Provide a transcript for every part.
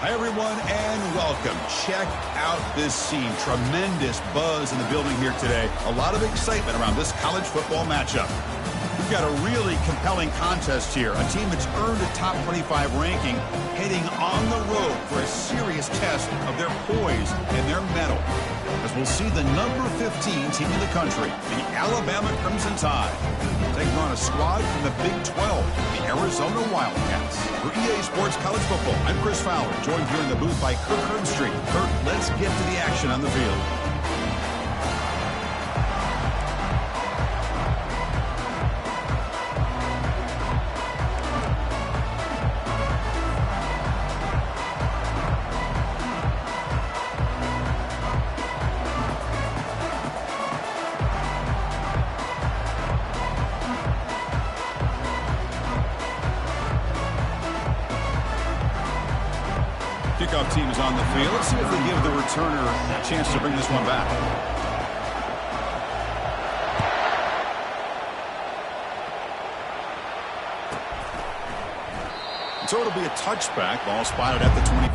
Hi, everyone, and welcome. Check out this scene. Tremendous buzz in the building here today. A lot of excitement around this college football matchup. We've got a really compelling contest here. A team that's earned a top 25 ranking heading on the road for a serious test of their poise and their mettle. As we'll see the number 15 team in the country, the Alabama Crimson Tide, taking on a squad from the Big 12, the Arizona Wildcats. For EA Sports College Football, I'm Chris Fowler, joined here in the booth by Kirk Herbstreit. Kirk, let's get to the action on the field. Kickoff team is on the field. Let's see if they give the returner a chance to bring this one back. So it'll be a touchback. Ball spotted at the 20.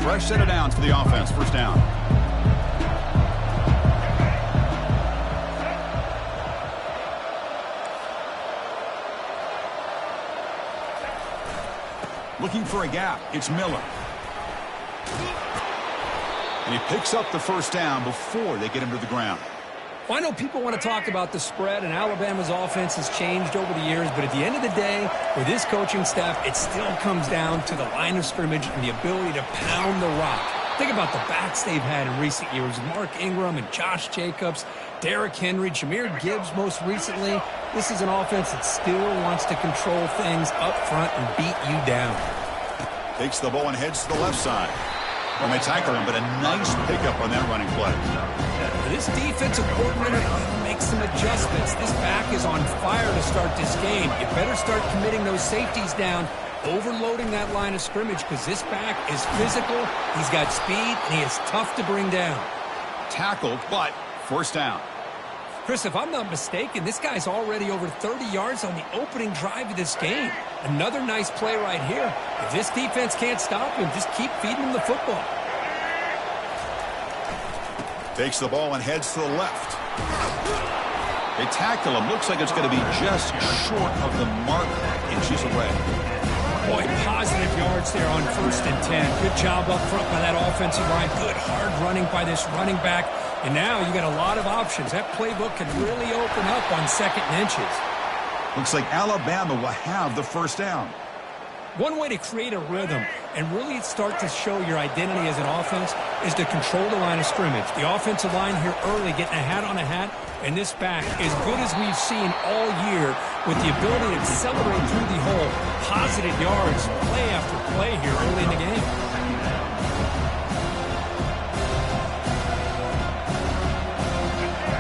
Fresh set of downs for the offense. First down. Looking for a gap. It's Miller. And he picks up the first down before they get him to the ground. Well, I know people want to talk about the spread, and Alabama's offense has changed over the years, but at the end of the day, with this coaching staff, it still comes down to the line of scrimmage and the ability to pound the rock. Think about the backs they've had in recent years. Mark Ingram and Josh Jacobs, Derrick Henry, Jahmyr Gibbs most recently. This is an offense that still wants to control things up front and beat you down. Takes the ball and heads to the left side. When they tackle him, but a nice pickup on that running play. This defensive coordinator makes some adjustments. This back is on fire to start this game. You better start committing those safeties down, overloading that line of scrimmage, because this back is physical, he's got speed, and he is tough to bring down. Tackled, but first down. Chris, if I'm not mistaken, this guy's already over 30 yards on the opening drive of this game. Another nice play right here. If this defense can't stop him, just keep feeding him the football. Takes the ball and heads to the left. They tackle him. Looks like it's going to be just short of the mark, inches away. Boy, positive yards there on 1st and 10. Good job up front by that offensive line. Good hard running by this running back. And now you got a lot of options. That playbook can really open up on 2nd and inches. Looks like Alabama will have the first down. One way to create a rhythm and really start to show your identity as an offense is to control the line of scrimmage. The offensive line here early getting a hat on a hat, and this back, as good as we've seen all year, with the ability to accelerate through the hole, positive yards, play after play here early in the game.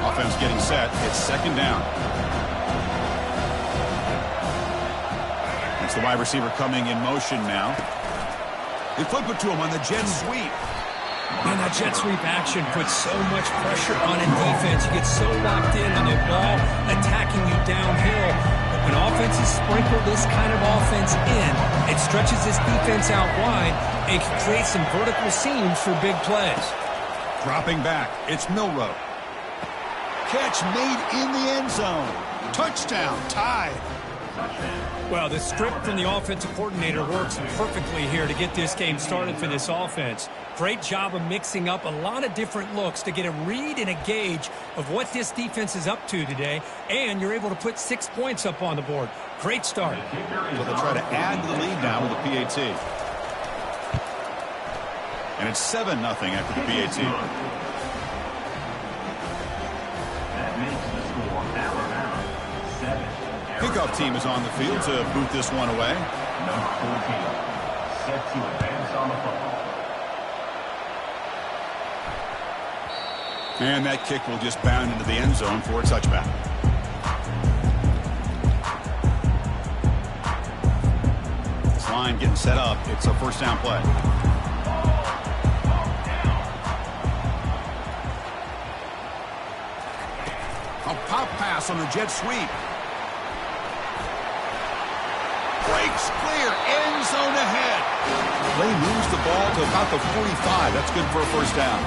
Offense getting set. It's 2nd down. It's the wide receiver coming in motion now. They flip it to him on the jet sweep. And that jet sweep action puts so much pressure on a defense. You get so locked in on the ball attacking you downhill. But when offenses sprinkle this kind of offense in, it stretches this defense out wide and can create some vertical seams for big plays. Dropping back. It's Milroe. Catch made in the end zone. Touchdown. Tied. Well, the script from the offensive coordinator works perfectly here to get this game started for this offense. Great job of mixing up a lot of different looks to get a read and a gauge of what this defense is up to today, and you're able to put 6 points up on the board. Great start. So they'll try to add to the lead now with the PAT. And it's 7-0 after the PAT. Kickoff team is on the field to boot this one away. Number 14, set to advance on the football. And that kick will just bound into the end zone for a touchback. This line getting set up. It's a first down play. A pop pass on the jet sweep. Breaks clear, end zone ahead. Play moves the ball to about the 45. That's good for a first down.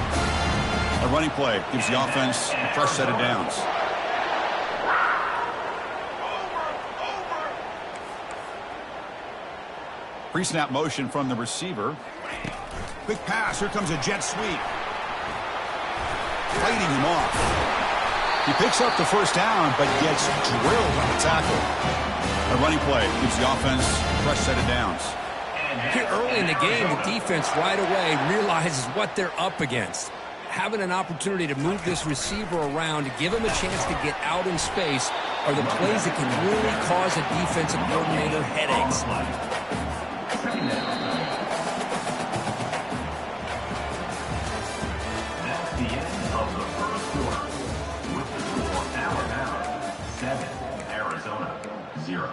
A running play gives the offense a fresh set of downs. Pre-snap motion from the receiver. Quick pass. Here comes a jet sweep. Fighting him off. He picks up the first down, but gets drilled on the tackle. A running play gives the offense a fresh set of downs. Here early in the game, the defense right away realizes what they're up against. Having an opportunity to move this receiver around to give him a chance to get out in space are the plays that can really cause a defensive coordinator headaches. That's the end of the first quarter. With the score, Alabama 7, Arizona 0.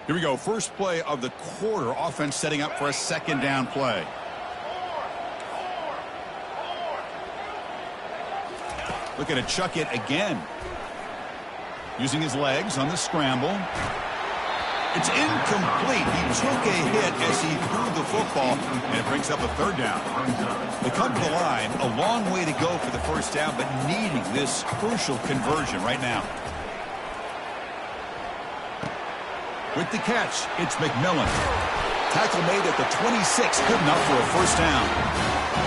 Here we go. First play of the quarter. Offense setting up for a 2nd down play. Looking to chuck it again. Using his legs on the scramble. It's incomplete. He took a hit as he threw the football, and it brings up a 3rd down. They come to the line. A long way to go for the first down, but needing this crucial conversion right now. With the catch, it's McMillan. Tackle made at the 26, good enough for a first down.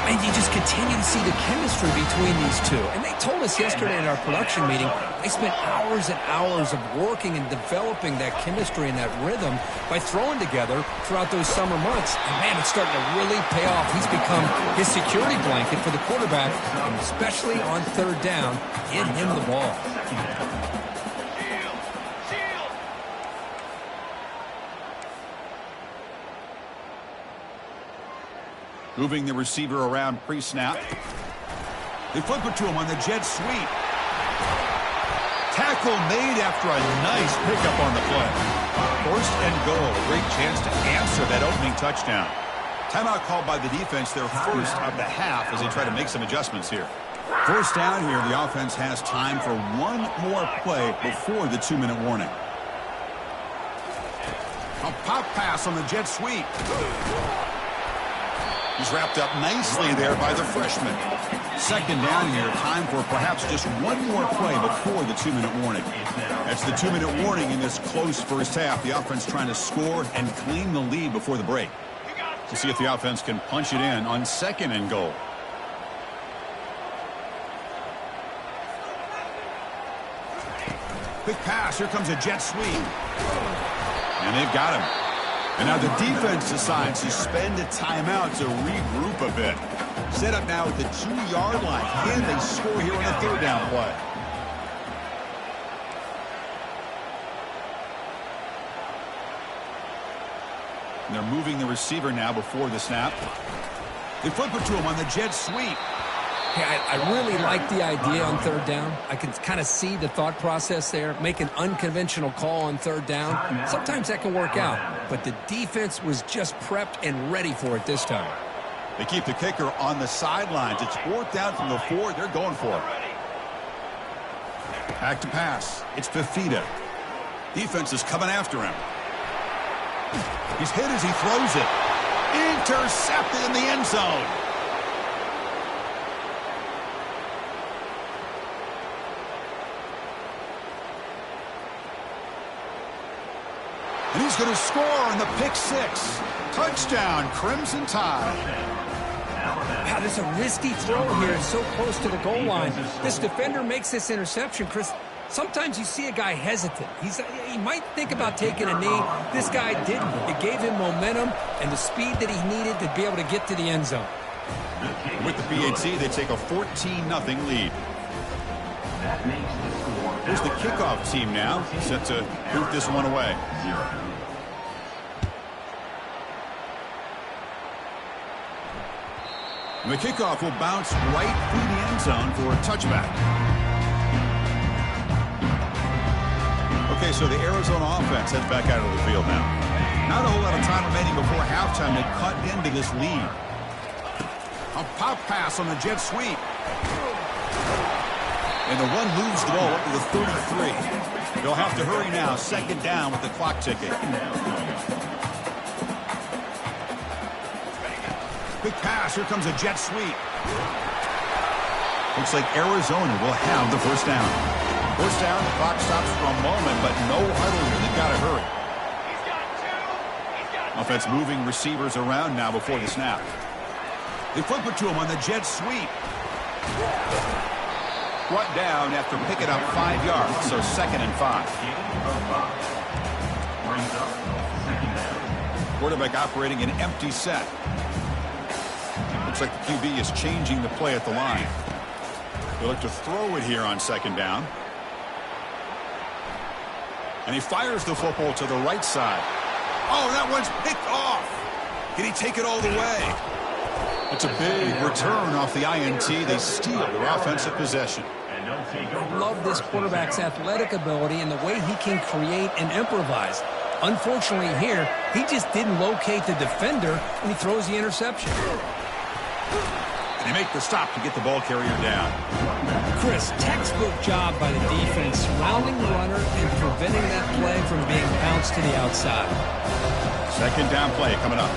And you just continue to see the chemistry between these two. And they told us yesterday in our production meeting, they spent hours and hours of working and developing that chemistry and that rhythm by throwing together throughout those summer months. And man, it's starting to really pay off. He's become his security blanket for the quarterback, and especially on 3rd down, get him the ball. Moving the receiver around pre-snap. They flip it to him on the jet sweep. Tackle made after a nice pickup on the play. First and goal. A great chance to answer that opening touchdown. Timeout called by the defense, their first of the half, as they try to make some adjustments here. First down here, the offense has time for one more play before the 2-minute warning. A pop pass on the jet sweep. He's wrapped up nicely there by the freshman. Second down here, time for perhaps just one more play before the 2-minute warning. That's the 2-minute warning in this close first half. The offense trying to score and claim the lead before the break. To see if the offense can punch it in on second and goal. Quick pass. Here comes a jet sweep. And they've got him. And now the defense decides to spend a timeout to regroup a bit. Set up now at the 2-yard line. Can they score here on the third down play? And they're moving the receiver now before the snap. They flip it to him on the jet sweep. Hey, I really like the idea on third down. I can kind of see the thought process there. Make an unconventional call on third down. Sometimes that can work out. But the defense was just prepped and ready for it this time. They keep the kicker on the sidelines. It's fourth down from the 4. They're going for it. Back to pass. It's Fifita. Defense is coming after him. He's hit as he throws it. Intercepted in the end zone. And he's going to score on the pick 6. Touchdown, Crimson Tide. Wow, there's a risky throw here. It's so close to the goal line. This defender makes this interception, Chris. Sometimes you see a guy hesitant. He might think about taking a knee. This guy didn't. It gave him momentum and the speed that he needed to be able to get to the end zone. With the PAT, they take a 14-0 lead. Here's the kickoff team now, set to boot this one away. And the kickoff will bounce right through the end zone for a touchback. Okay, so the Arizona offense heads back out of the field now. Not a whole lot of time remaining before halftime to cut into this lead. A pop pass on the jet sweep. And the run moves the ball up to the 33. They'll have to hurry now. Second down with the clock ticking. Big pass. Here comes a jet sweep. Looks like Arizona will have the first down. First down, the clock stops for a moment, but no huddle here. They've got to hurry. Offense moving receivers around now before the snap. They flip it to him on the jet sweep. Brought down after picking up 5 yards, so second and 5. Quarterback operating an empty set. Looks like the QB is changing the play at the line. They look to throw it here on second down. And he fires the football to the right side. Oh, that one's picked off. Can he take it all the way? It's a big return off the INT. They steal their offensive possession. I love this quarterback's athletic ability and the way he can create and improvise. Unfortunately here, he just didn't locate the defender when he throws the interception. And they make the stop to get the ball carrier down. Chris, textbook job by the defense, surrounding the runner and preventing that play from being bounced to the outside. Second down play coming up.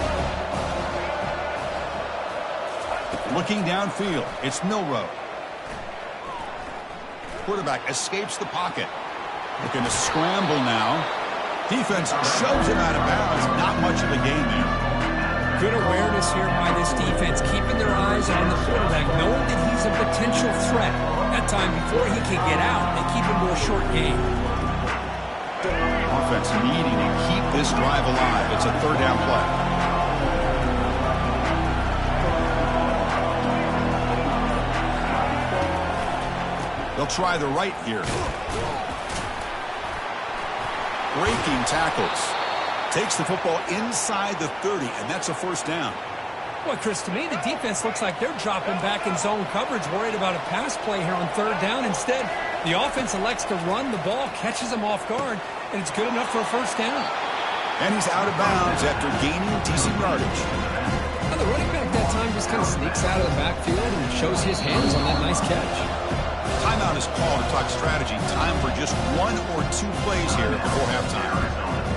Looking downfield, it's Milroe. Quarterback escapes the pocket. Looking to scramble now. Defense shoves him out of bounds. Not much of a gain there. Good awareness here by this defense, keeping their eyes on the quarterback, knowing that he's a potential threat. That time before he can get out, they keep him to a short gain. Offense needing to keep this drive alive. It's a third down play. They'll try the right here. Breaking tackles. Takes the football inside the 30, and that's a first down. Well, Chris, to me, the defense looks like they're dropping back in zone coverage, worried about a pass play here on third down. Instead, the offense elects to run the ball, catches them off guard, and it's good enough for a first down. And he's out of bounds after gaining decent yardage. Now, the running back that time just kind of sneaks out of the backfield and shows his hands on that nice catch. Timeout is called to talk strategy. Time for just 1 or 2 plays here before halftime.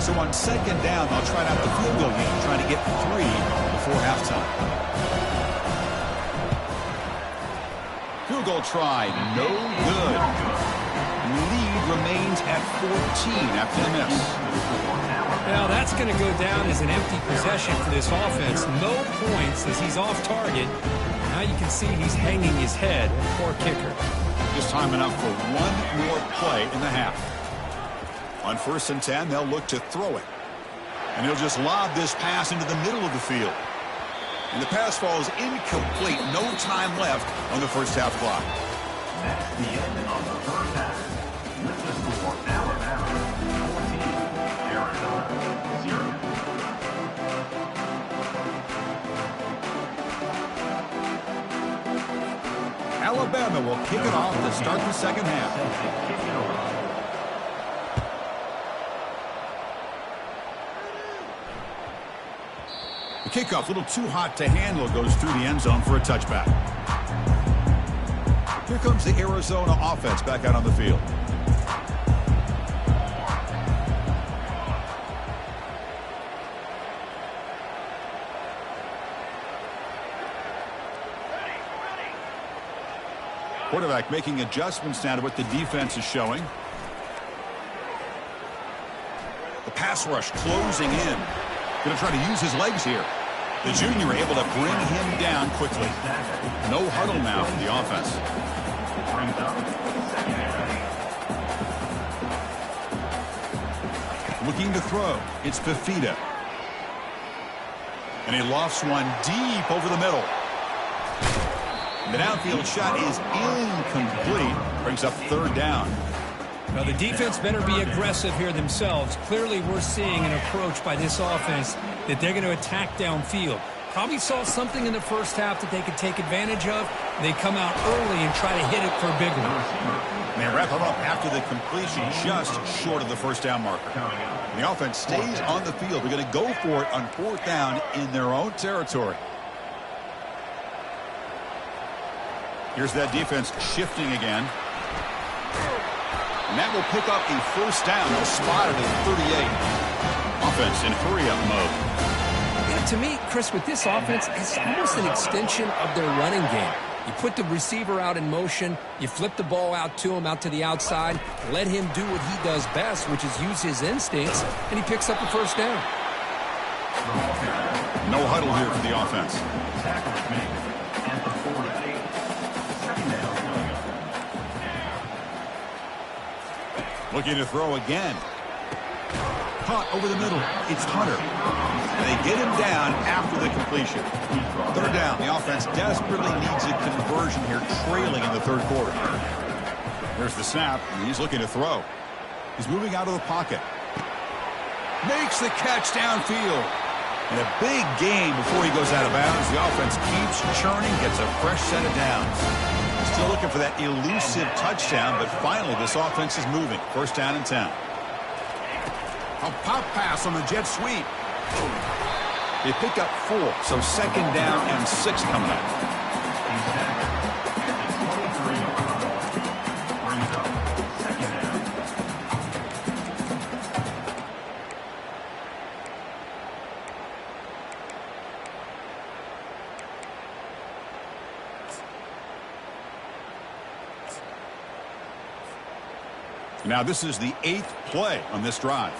So on second down, they'll try out the field goal game, trying to get 3 before halftime. Field goal try, no good. Lead remains at 14 after the miss. Now that's going to go down as an empty possession for this offense. No points as he's off target. Now you can see he's hanging his head. Poor kicker. Just time enough for 1 more play in the half. On 1st and 10, they'll look to throw it. And he'll just lob this pass into the middle of the field. And the pass falls incomplete. No time left on the first half clock. That's the end of the first half. With the score, Alabama 14, Arizona 0. Alabama will kick it off to start the second half. The kickoff, a little too hot to handle, goes through the end zone for a touchback. Here comes the Arizona offense back out on the field. Quarterback making adjustments now to what the defense is showing. The pass rush closing in. Going to try to use his legs here. The junior able to bring him down quickly. No huddle now for the offense. Looking to throw. It's Fifita. And he lofts one deep over the middle. The downfield shot is incomplete. Brings up third down. Now, the defense better be aggressive here themselves. Clearly, we're seeing an approach by this offense that they're going to attack downfield. Probably saw something in the first half that they could take advantage of. They come out early and try to hit it for a big one. And they wrap him up after the completion, just short of the first down marker. And the offense stays on the field. They're going to go for it on 4th down in their own territory. Here's that defense shifting again. And that will pick up a first down. They'll spot it at 38. Offense in hurry-up mode. Yeah, to me, Chris, with this offense, it's almost an extension of their running game. You put the receiver out in motion, you flip the ball out to him, out to the outside, let him do what he does best, which is use his instincts, and he picks up the first down. No huddle here for the offense. Looking to throw again. Caught over the middle. It's Hunter. And they get him down after the completion. Third down. The offense desperately needs a conversion here, trailing in the third quarter. There's the snap, and he's looking to throw. He's moving out of the pocket. Makes the catch downfield. And a big game before he goes out of bounds. The offense keeps churning, gets a fresh set of downs. Still looking for that elusive touchdown, but finally this offense is moving. First down and 10. A pop pass on the jet sweep. They pick up 4, so second down and 6 coming up. Now this is the 8th play on this drive.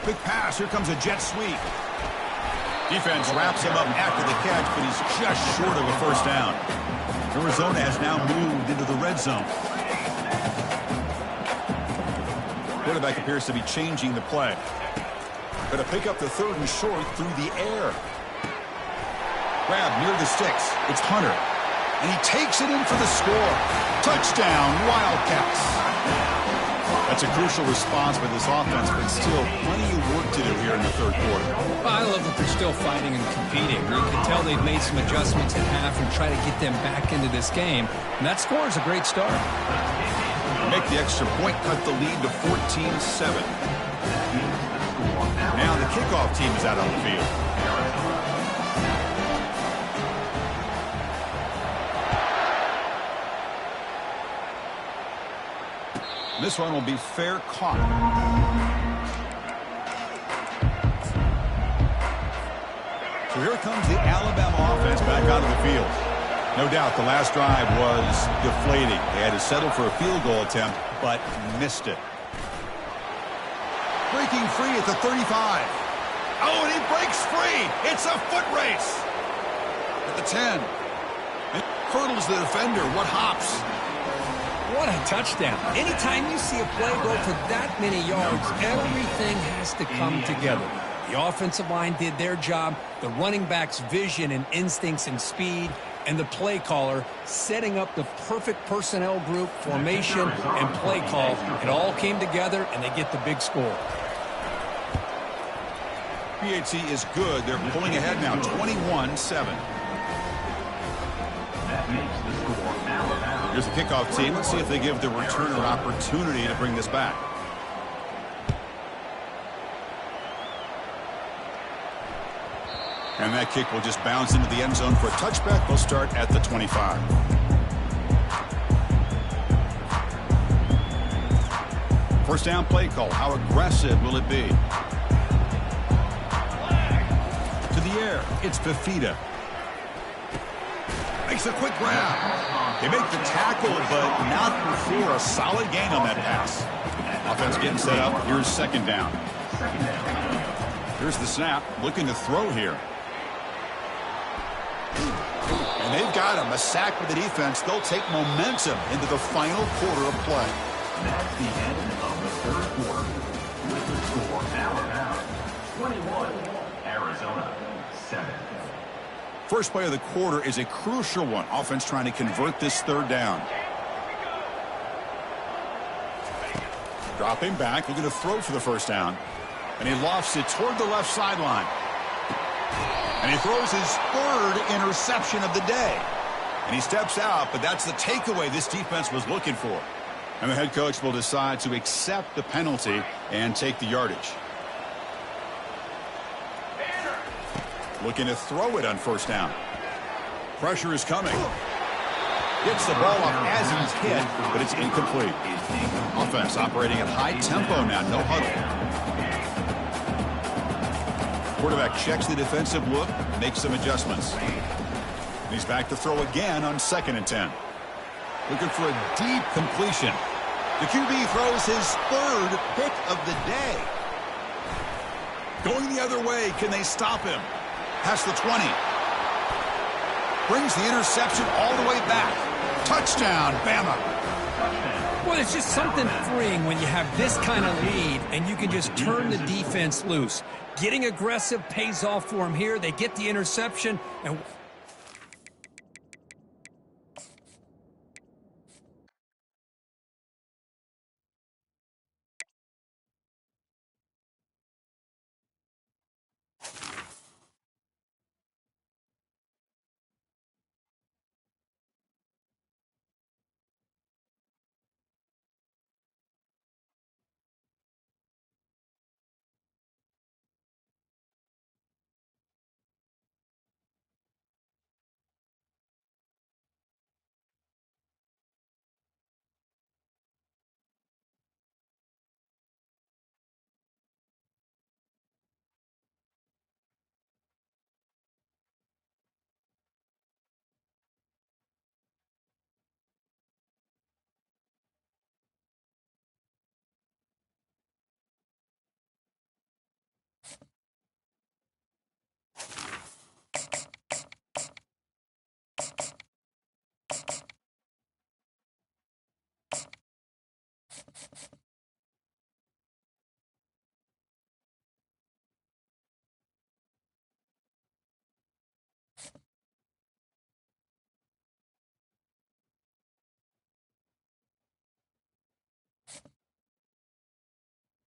Big pass. Here comes a jet sweep. Defense wraps him up after the catch, but he's just short of a first down. Arizona has now moved into the red zone. Quarterback appears to be changing the play. Going to pick up the 3rd and short through the air. Grab near the sticks. It's Hunter. And he takes it in for the score. Touchdown, Wildcats. That's a crucial response by this offense, but still plenty of work to do here in the third quarter. Well, I love that they're still fighting and competing. You can tell they've made some adjustments at half and try to get them back into this game. And that score is a great start. Make the extra point, cut the lead to 14-7. Now the kickoff team is out on the field. This one will be fair caught. So here comes the Alabama offense back out of the field. No doubt the last drive was deflating. They had to settle for a field goal attempt, but missed it. Breaking free at the 35. Oh, and he breaks free. It's a foot race. At the 10. And hurdles the defender. What hops? What a touchdown. Anytime you see a play go for that many yards, everything has to come together. The offensive line did their job, the running back's vision and instincts and speed, and the play caller setting up the perfect personnel group, formation, and play call. It all came together, and they get the big score. PAT is good. They're pulling ahead now, 21-7. That makes the score Alabama. Here's the kickoff team. Let's see if they give the returner an opportunity to bring this back. And that kick will just bounce into the end zone for a touchback. They'll start at the 25. First down play call. How aggressive will it be? To the air. It's Fifita. Makes a quick grab. They make the tackle, but not before a solid gain on that pass. Offense getting set up. Here's second down. Here's the snap. Looking to throw here. And they've got him. A sack with the defense. They'll take momentum into the final quarter of play. That's the end of the third quarter. With the score Alabama 21, Arizona 7. First play of the quarter is a crucial one. Offense trying to convert this third down. Dropping back, looking to throw for the first down. And he lofts it toward the left sideline. And he throws his third interception of the day. And he steps out, but that's the takeaway this defense was looking for. And the head coach will decide to accept the penalty and take the yardage. Looking to throw it on first down. Pressure is coming. Gets the ball up as he's hit, but it's incomplete. Offense operating at high tempo now, no huddle. Quarterback checks the defensive look, makes some adjustments. And he's back to throw again on 2nd and 10. Looking for a deep completion. The QB throws his third pick of the day. Going the other way, can they stop him? Past the 20. Brings the interception all the way back. Touchdown, Bama. Well, it's just something freeing when you have this kind of lead and you can just turn the defense loose. Getting aggressive pays off for them here. They get the interception, and